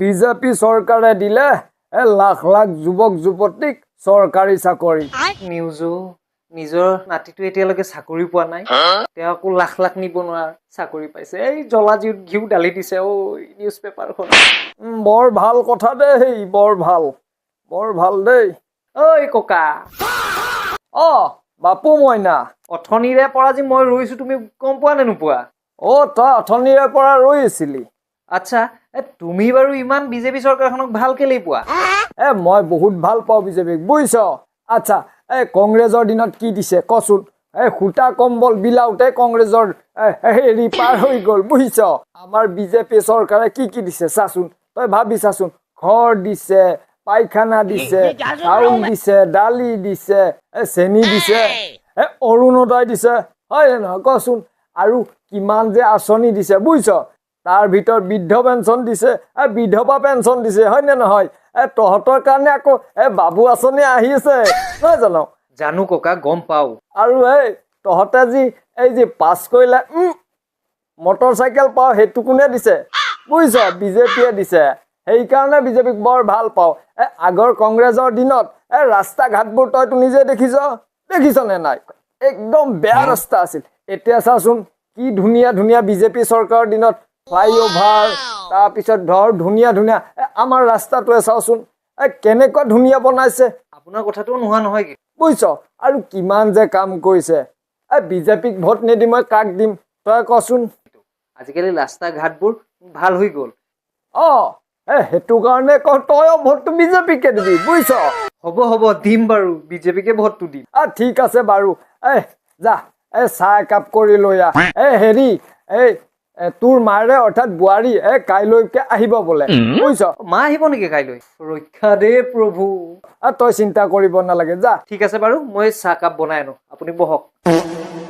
BJP চৰকাৰে দিলে লাখ লাখ যুৱক যুৱতীক চৰকাৰী চাকৰি নিউজো নিজৰ নাতিটো এতিয়ালৈকে চাকৰি পোৱা নাই তেওঁকো লাখ লাখ নিবনুৱা চাকৰি পাইছে এই জ্বলা ঘিউ ডালি দিছে ঐ নিউজ পেপাৰখন বৰ ভাল কথা দেই বৰ ভাল দেই ঐ ককা বাপু মইনা অথনিৰে পৰা যে মই ৰৈছো তুমি গম পোৱা নে নোপোৱা তই অথনিৰে পৰা ৰৈ আছিলি আচ্ছা তুমি বাৰু ইমান বিজেপি চৰকাৰখনক ভাল কেলেই পোৱা মই বহুত ভাল পাওঁ বিজেপিক বুজিছ আচ্ছা কংগ্ৰেছৰ দিনত কি দিছে কচোন সূতা কম্বল বিলাওঁতে কংগ্ৰেছৰ হেৰি পাৰ হৈ গ'ল বুজিছ আমাৰ বিজেপি চৰকাৰে কি দিছে চাচোন তই ভাবি চাচোন ঘৰ দিছে পায়খানা দিছে চাউল দিছে দালি দিছে চেনি দিছে অৰুণোদয় দিছে হয় নহয় কচোন আৰু কিমান যে আঁচনি দিছে বুজিছ তাৰ ভিতৰত বৃদ্ধ পেঞ্চন দিছে বিধৱা পেঞ্চন দিছে হয় নে নহয় তহঁতৰ কাৰণে আকৌ বাবু আঁচনি আহি আছে নহয় জানো জানো ককা গম পাও আৰু তহঁতে যি এই যে পাছ কৰিলে মটৰ চাইকেল পাওঁ সেইটো কোনে দিছে বুজিছ বিজেপিয়ে দিছে সেইকাৰণে বিজেপিক বৰ ভাল পাওঁ আগৰ কংগ্ৰেছৰ দিনত ৰাস্তা ঘাটবোৰ তইতো নিজে দেখিছ নে নাই একদম বেয়া ৰাস্তা আছিল এতিয়া চাচোন কি ধুনীয়া ধুনীয়া বিজেপি চৰকাৰৰ দিনত ফ্লাইঅভাৰ তাৰপিছত ধৰ ধুনীয়া আমাৰ ৰাস্তাটোৱে চাওচোন কেনেকুৱা ধুনীয়া বনাইছে আপোনাৰ কথাটো নোহোৱা নহয় কি বুজিছ আৰু কিমান যে কাম কৰিছে বিজেপিক ভোট নিদি মই কাক দিম তই কচোন আজিকালি ৰাস্তা ঘাটবোৰ ভাল হৈ গ'ল সেইটো কাৰণে তই ভোটটো বিজেপিকে দিবি বুজিছ হ'ব দিম বাৰু বিজেপিকে ভোটটো দিম ঠিক আছে বাৰু যা চাহ একাপ কৰি লৈ আহ হেৰি তোৰ মাৰে অৰ্থাৎ বোৱাৰী কাইলৈকে আহিব বোলে বুজিছ মা আহিব নেকি কাইলৈ ৰক্ষা দে প্ৰভু তই চিন্তা কৰিব নালাগে যা ঠিক আছে বাৰু মই চাহকাপ বনাই আনো আপুনি বহক